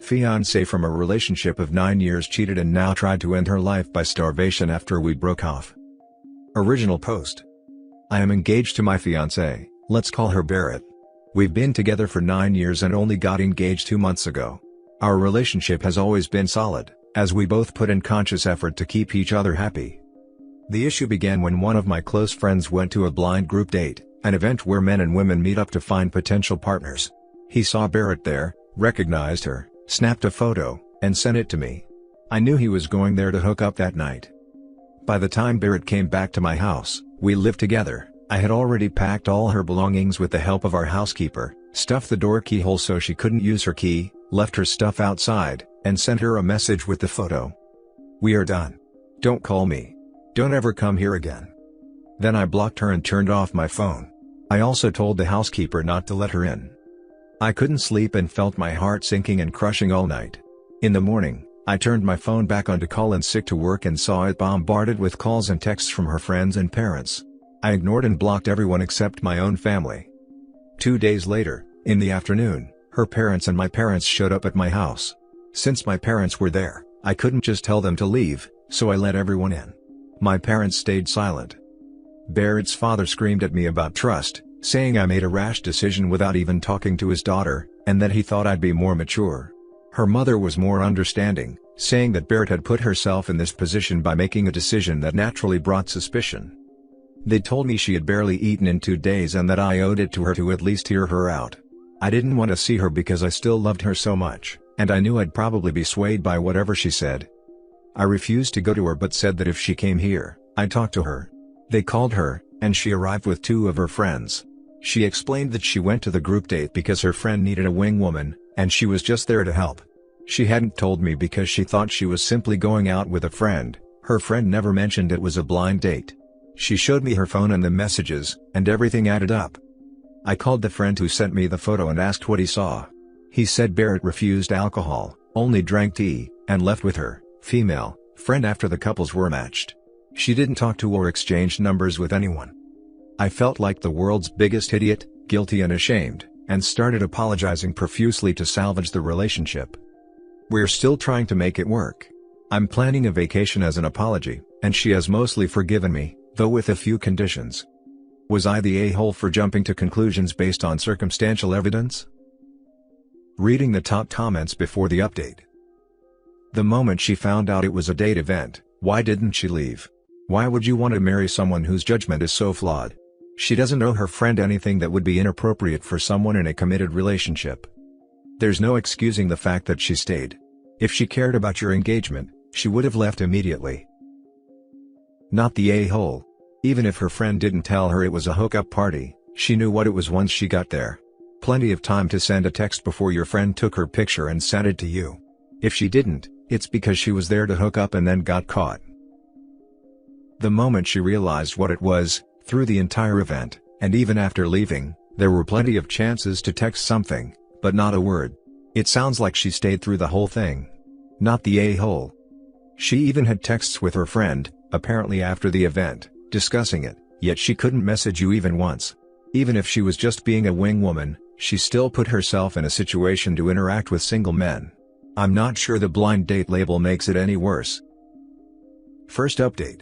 Fiancée from a relationship of 9 years cheated and now tried to end her life by starvation after we broke off. Original post. I am engaged to my fiancée, let's call her Barrett. We've been together for 9 years and only got engaged 2 months ago. Our relationship has always been solid, as we both put in conscious effort to keep each other happy. The issue began when one of my close friends went to a blind group date, an event where men and women meet up to find potential partners. He saw Barrett there, recognized her, snapped a photo, and sent it to me. I knew he was going there to hook up that night. By the time Barrett came back to my house, we lived together. I had already packed all her belongings with the help of our housekeeper, stuffed the door keyhole so she couldn't use her key, left her stuff outside, and sent her a message with the photo. We are done. Don't call me. Don't ever come here again. Then I blocked her and turned off my phone. I also told the housekeeper not to let her in. I couldn't sleep and felt my heart sinking and crushing all night. In the morning, I turned my phone back on to call in sick to work and saw it bombarded with calls and texts from her friends and parents. I ignored and blocked everyone except my own family. 2 days later, in the afternoon, her parents and my parents showed up at my house. Since my parents were there, I couldn't just tell them to leave, so I let everyone in. My parents stayed silent. Barrett's father screamed at me about trust, saying I made a rash decision without even talking to his daughter, and that he thought I'd be more mature. Her mother was more understanding, saying that Barrett had put herself in this position by making a decision that naturally brought suspicion. They told me she had barely eaten in 2 days and that I owed it to her to at least hear her out. I didn't want to see her because I still loved her so much, and I knew I'd probably be swayed by whatever she said. I refused to go to her but said that if she came here, I'd talk to her. They called her, and she arrived with 2 of her friends. She explained that she went to the group date because her friend needed a wing woman, and she was just there to help. She hadn't told me because she thought she was simply going out with a friend. Her friend never mentioned it was a blind date. She showed me her phone and the messages, and everything added up. I called the friend who sent me the photo and asked what he saw. He said Barrett refused alcohol, only drank tea, and left with her female friend after the couples were matched. She didn't talk to or exchange numbers with anyone. I felt like the world's biggest idiot, guilty and ashamed, and started apologizing profusely to salvage the relationship. We're still trying to make it work. I'm planning a vacation as an apology, and she has mostly forgiven me, though with a few conditions. Was I the a-hole for jumping to conclusions based on circumstantial evidence? Reading the top comments before the update. The moment she found out it was a date event, why didn't she leave? Why would you want to marry someone whose judgment is so flawed? She doesn't owe her friend anything that would be inappropriate for someone in a committed relationship. There's no excusing the fact that she stayed. If she cared about your engagement, she would have left immediately. Not the a-hole. Even if her friend didn't tell her it was a hookup party, she knew what it was once she got there. Plenty of time to send a text before your friend took her picture and sent it to you. If she didn't, it's because she was there to hook up and then got caught. The moment she realized what it was, through the entire event, and even after leaving, there were plenty of chances to text something, but not a word. It sounds like she stayed through the whole thing. Not the a-hole. She even had texts with her friend, apparently after the event, discussing it, yet she couldn't message you even once. Even if she was just being a wing woman, she still put herself in a situation to interact with single men. I'm not sure the blind date label makes it any worse. First update.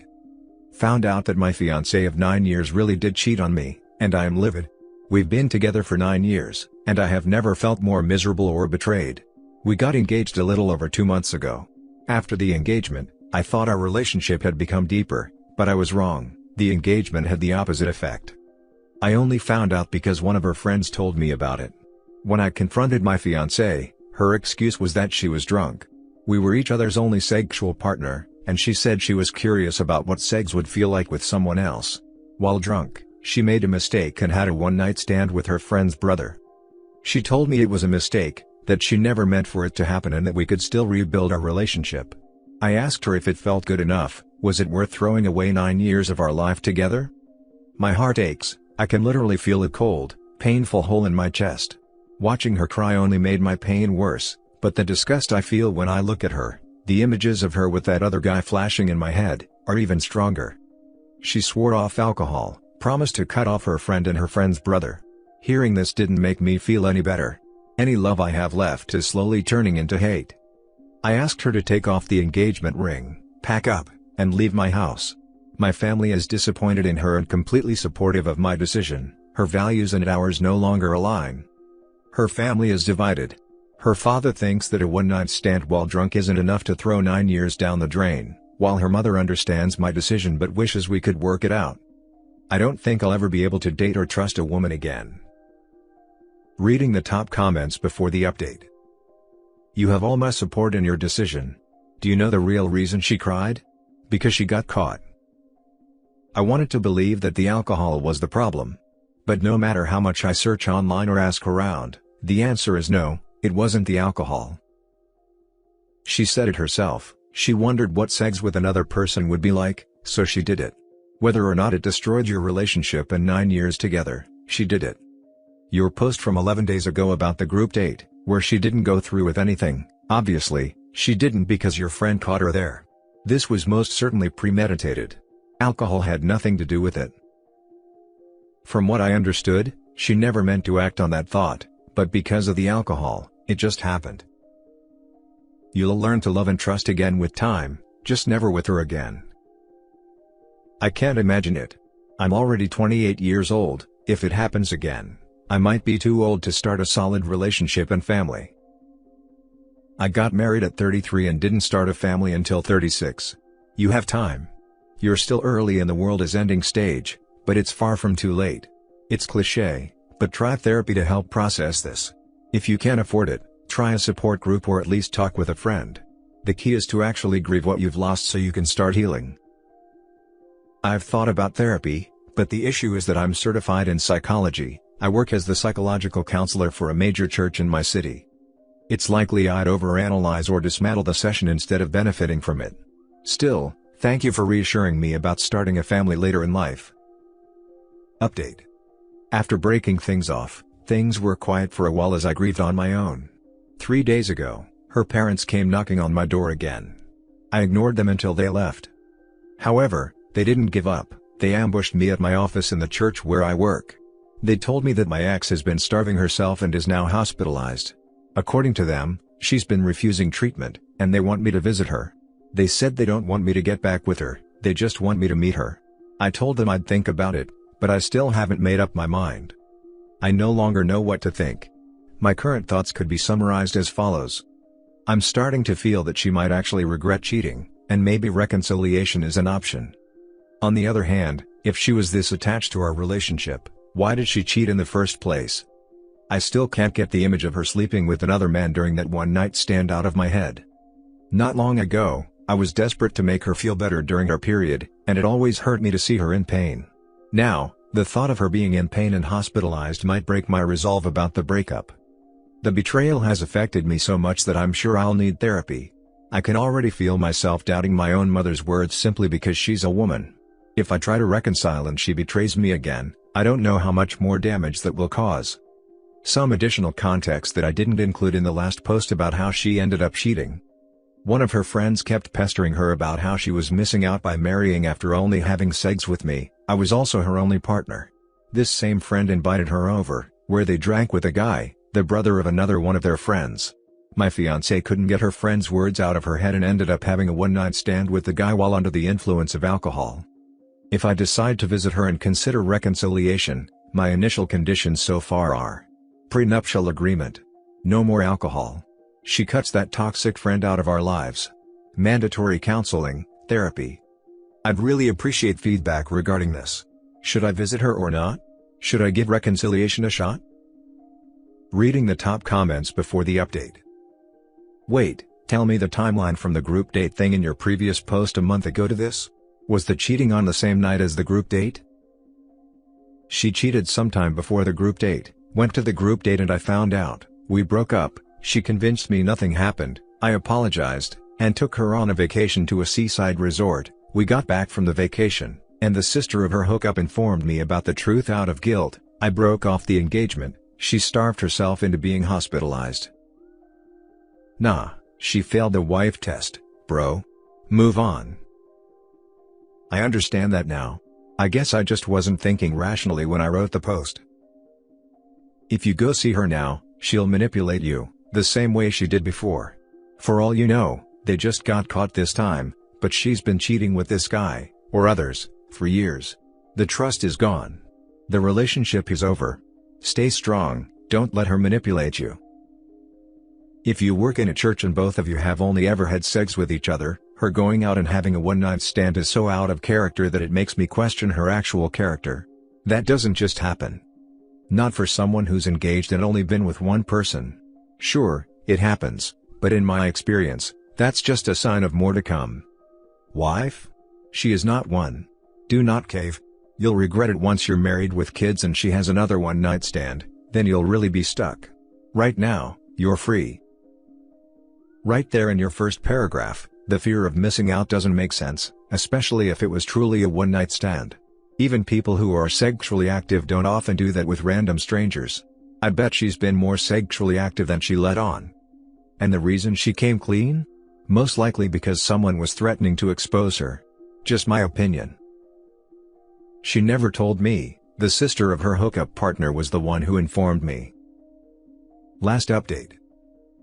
Found out that my fiancé of 9 years really did cheat on me, and I am livid. We've been together for 9 years, and I have never felt more miserable or betrayed. We got engaged a little over 2 months ago. After the engagement, I thought our relationship had become deeper, but I was wrong. The engagement had the opposite effect. I only found out because one of her friends told me about it. When I confronted my fiancé, her excuse was that she was drunk. We were each other's only sexual partner, and she said she was curious about what sex would feel like with someone else. While drunk, she made a mistake and had a one-night stand with her friend's brother. She told me it was a mistake, that she never meant for it to happen and that we could still rebuild our relationship. I asked her if it felt good enough. Was it worth throwing away 9 years of our life together? My heart aches. I can literally feel a cold, painful hole in my chest. Watching her cry only made my pain worse, but the disgust I feel when I look at her, the images of her with that other guy flashing in my head, are even stronger. She swore off alcohol, promised to cut off her friend and her friend's brother. Hearing this didn't make me feel any better. Any love I have left is slowly turning into hate. I asked her to take off the engagement ring, pack up, and leave my house. My family is disappointed in her and completely supportive of my decision. Her values and ours no longer align. Her family is divided. Her father thinks that a one-night stand while drunk isn't enough to throw 9 years down the drain, while her mother understands my decision but wishes we could work it out. I don't think I'll ever be able to date or trust a woman again. Reading the top comments before the update. You have all my support in your decision. Do you know the real reason she cried? Because she got caught. I wanted to believe that the alcohol was the problem. But no matter how much I search online or ask around, the answer is no, it wasn't the alcohol. She said it herself, she wondered what sex with another person would be like, so she did it. Whether or not it destroyed your relationship and 9 years together, she did it. Your post from 11 days ago about the group date, where she didn't go through with anything, obviously, she didn't because your friend caught her there. This was most certainly premeditated. Alcohol had nothing to do with it. From what I understood, she never meant to act on that thought, but because of the alcohol, it just happened. You'll learn to love and trust again with time, just never with her again. I can't imagine it. I'm already 28 years old. If it happens again, I might be too old to start a solid relationship and family. I got married at 33 and didn't start a family until 36. You have time. You're still early in the world is ending stage, but it's far from too late. It's cliché, but try therapy to help process this. If you can't afford it, try a support group or at least talk with a friend. The key is to actually grieve what you've lost so you can start healing. I've thought about therapy, but the issue is that I'm certified in psychology. I work as the psychological counselor for a major church in my city. It's likely I'd overanalyze or dismantle the session instead of benefiting from it. Still, thank you for reassuring me about starting a family later in life. Update. After breaking things off, things were quiet for a while as I grieved on my own. 3 days ago, her parents came knocking on my door again. I ignored them until they left. However, they didn't give up. They ambushed me at my office in the church where I work. They told me that my ex has been starving herself and is now hospitalized. According to them, she's been refusing treatment, and they want me to visit her. They said they don't want me to get back with her, they just want me to meet her. I told them I'd think about it, but I still haven't made up my mind. I no longer know what to think. My current thoughts could be summarized as follows. I'm starting to feel that she might actually regret cheating, and maybe reconciliation is an option. On the other hand, if she was this attached to our relationship, why did she cheat in the first place? I still can't get the image of her sleeping with another man during that one night stand out of my head. Not long ago, I was desperate to make her feel better during her period, and it always hurt me to see her in pain. Now, the thought of her being in pain and hospitalized might break my resolve about the breakup. The betrayal has affected me so much that I'm sure I'll need therapy. I can already feel myself doubting my own mother's words simply because she's a woman. If I try to reconcile and she betrays me again, I don't know how much more damage that will cause. Some additional context that I didn't include in the last post about how she ended up cheating. One of her friends kept pestering her about how she was missing out by marrying after only having sex with me. I was also her only partner. This same friend invited her over, where they drank with a guy, the brother of another one of their friends. My fiancée couldn't get her friend's words out of her head and ended up having a one-night stand with the guy while under the influence of alcohol. If I decide to visit her and consider reconciliation, my initial conditions so far are: prenuptial agreement, no more alcohol, she cuts that toxic friend out of our lives, mandatory counseling, therapy. I'd really appreciate feedback regarding this. Should I visit her or not? Should I give reconciliation a shot? Reading the top comments before the update. Wait, tell me the timeline from the group date thing in your previous post a month ago to this? Was the cheating on the same night as the group date? She cheated sometime before the group date, went to the group date and I found out. We broke up, she convinced me nothing happened, I apologized, and took her on a vacation to a seaside resort. We got back from the vacation, and the sister of her hookup informed me about the truth out of guilt. I broke off the engagement. She starved herself into being hospitalized. Nah, she failed the wife test, bro. Move on. I understand that now. I guess I just wasn't thinking rationally when I wrote the post. If you go see her now, She'll manipulate you, the same way she did before. For all you know, they just got caught this time, but she's been cheating with this guy, or others, for years. The trust is gone. The relationship is over. Stay strong, don't let her manipulate you. If you work in a church and both of you have only ever had sex with each other, her going out and having a one-night stand is so out of character that it makes me question her actual character. That doesn't just happen. Not for someone who's engaged and only been with one person. Sure, it happens, but in my experience, that's just a sign of more to come. Wife? She is not one. Do not cave. You'll regret it once you're married with kids and she has another one-night stand, then you'll really be stuck. Right now, you're free. Right there in your first paragraph, the fear of missing out doesn't make sense, especially if it was truly a one-night stand. Even people who are sexually active don't often do that with random strangers. I bet she's been more sexually active than she let on. And the reason she came clean? Most likely because someone was threatening to expose her. Just my opinion. She never told me. The sister of her hookup partner was the one who informed me. Last update.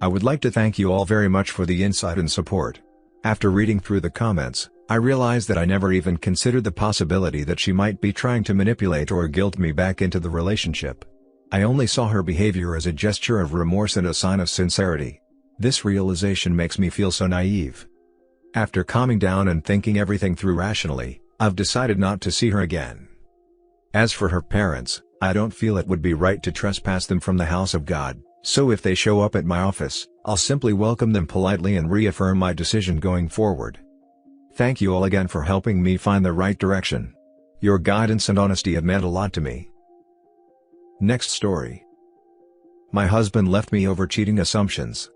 I would like to thank you all very much for the insight and support. After reading through the comments, I realized that I never even considered the possibility that she might be trying to manipulate or guilt me back into the relationship. I only saw her behavior as a gesture of remorse and a sign of sincerity. This realization makes me feel so naive. After calming down and thinking everything through rationally, I've decided not to see her again. As for her parents, I don't feel it would be right to trespass them from the house of God, so if they show up at my office, I'll simply welcome them politely and reaffirm my decision going forward. Thank you all again for helping me find the right direction. Your guidance and honesty have meant a lot to me. Next story. My husband left me over cheating assumptions.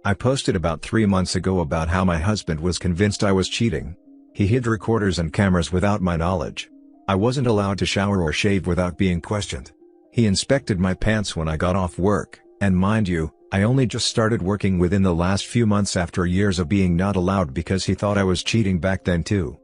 I posted about 3 months ago about how my husband was convinced I was cheating. He hid recorders and cameras without my knowledge. I wasn't allowed to shower or shave without being questioned. He inspected my pants when I got off work, and mind you, I only just started working within the last few months after years of being not allowed because he thought I was cheating back then too.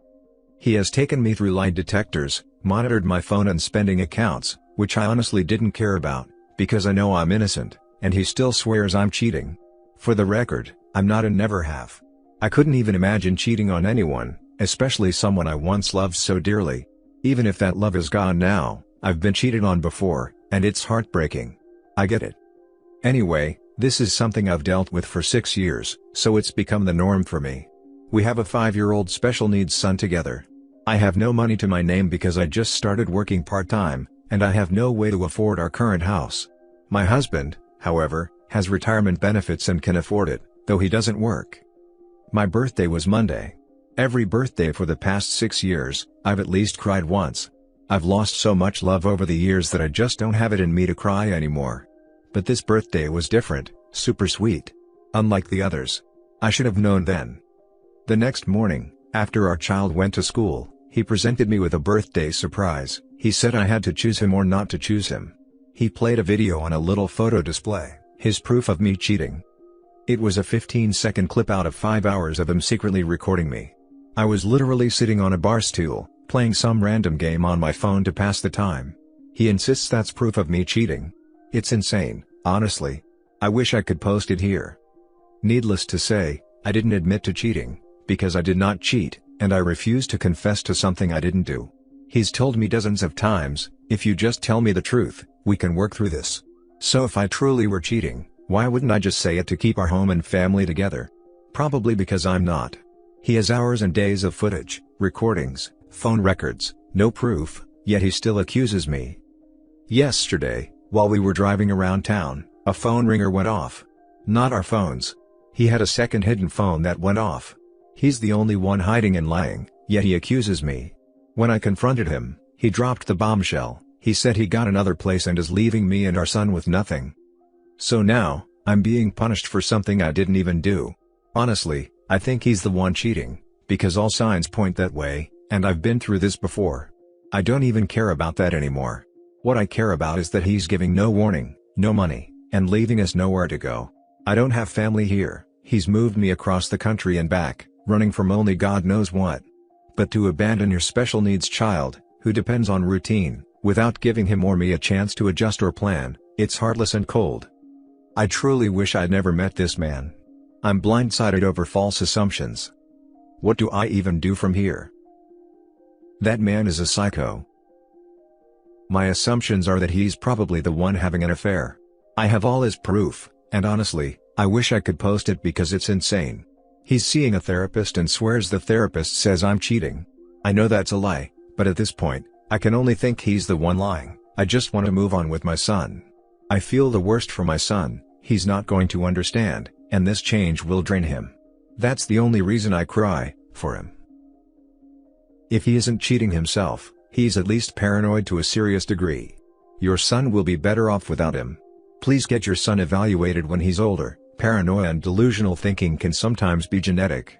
He has taken me through lie detectors, monitored my phone and spending accounts, which I honestly didn't care about, because I know I'm innocent, and he still swears I'm cheating. For the record, I'm not and never have. I couldn't even imagine cheating on anyone, especially someone I once loved so dearly. Even if that love is gone now, I've been cheated on before, and it's heartbreaking. I get it. Anyway, this is something I've dealt with for 6 years, so it's become the norm for me. We have a 5-year-old special needs son together. I have no money to my name because I just started working part-time, and I have no way to afford our current house. My husband, however, has retirement benefits and can afford it, though he doesn't work. My birthday was Monday. Every birthday for the past 6 years, I've at least cried once. I've lost so much love over the years that I just don't have it in me to cry anymore. But this birthday was different, super sweet. Unlike the others. I should have known then. The next morning, after our child went to school, he presented me with a birthday surprise. He said I had to choose him or not to choose him. He played a video on a little photo display, his proof of me cheating. It was a 15-second clip out of 5 hours of him secretly recording me. I was literally sitting on a bar stool, playing some random game on my phone to pass the time. He insists that's proof of me cheating. It's insane, honestly. I wish I could post it here. Needless to say, I didn't admit to cheating, because I did not cheat, and I refused to confess to something I didn't do. He's told me dozens of times, if you just tell me the truth, we can work through this. So if I truly were cheating, why wouldn't I just say it to keep our home and family together? Probably because I'm not. He has hours and days of footage, recordings, phone records, no proof, yet he still accuses me. Yesterday, while we were driving around town, a phone ringer went off. Not our phones. He had a second hidden phone that went off. He's the only one hiding and lying, yet he accuses me. When I confronted him, he dropped the bombshell. He said he got another place and is leaving me and our son with nothing. So now, I'm being punished for something I didn't even do. Honestly, I think he's the one cheating, because all signs point that way, and I've been through this before. I don't even care about that anymore. What I care about is that he's giving no warning, no money, and leaving us nowhere to go. I don't have family here. He's moved me across the country and back, running from only God knows what. But to abandon your special needs child, who depends on routine, without giving him or me a chance to adjust or plan, It's heartless and cold. I truly wish I'd never met this man. I'm blindsided over false assumptions. What do I even do from here? That man is a psycho. My assumptions are that he's probably the one having an affair. I have all his proof, and honestly, I wish I could post it because it's insane. He's seeing a therapist and swears the therapist says I'm cheating. I know that's a lie, but at this point, I can only think he's the one lying. I just want to move on with my son. I feel the worst for my son. He's not going to understand, and this change will drain him. That's the only reason I cry for him. If he isn't cheating himself, he's at least paranoid to a serious degree. Your son will be better off without him. Please get your son evaluated when he's older. Paranoia and delusional thinking can sometimes be genetic.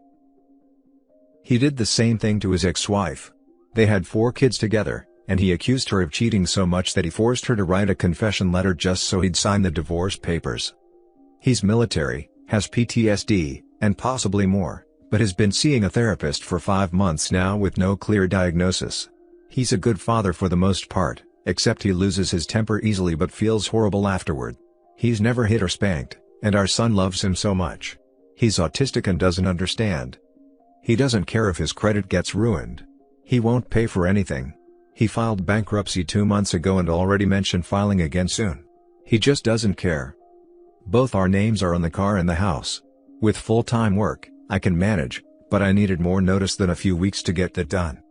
He did the same thing to his ex-wife. They had 4 kids together, and he accused her of cheating so much that he forced her to write a confession letter just so he'd sign the divorce papers. He's military, has PTSD, and possibly more, but has been seeing a therapist for 5 months now with no clear diagnosis. He's a good father for the most part, except he loses his temper easily but feels horrible afterward. He's never hit or spanked, and our son loves him so much. He's autistic and doesn't understand. He doesn't care if his credit gets ruined. He won't pay for anything. He filed bankruptcy 2 months ago and already mentioned filing again soon. He just doesn't care. Both our names are on the car and the house. With full-time work, I can manage, but I needed more notice than a few weeks to get that done.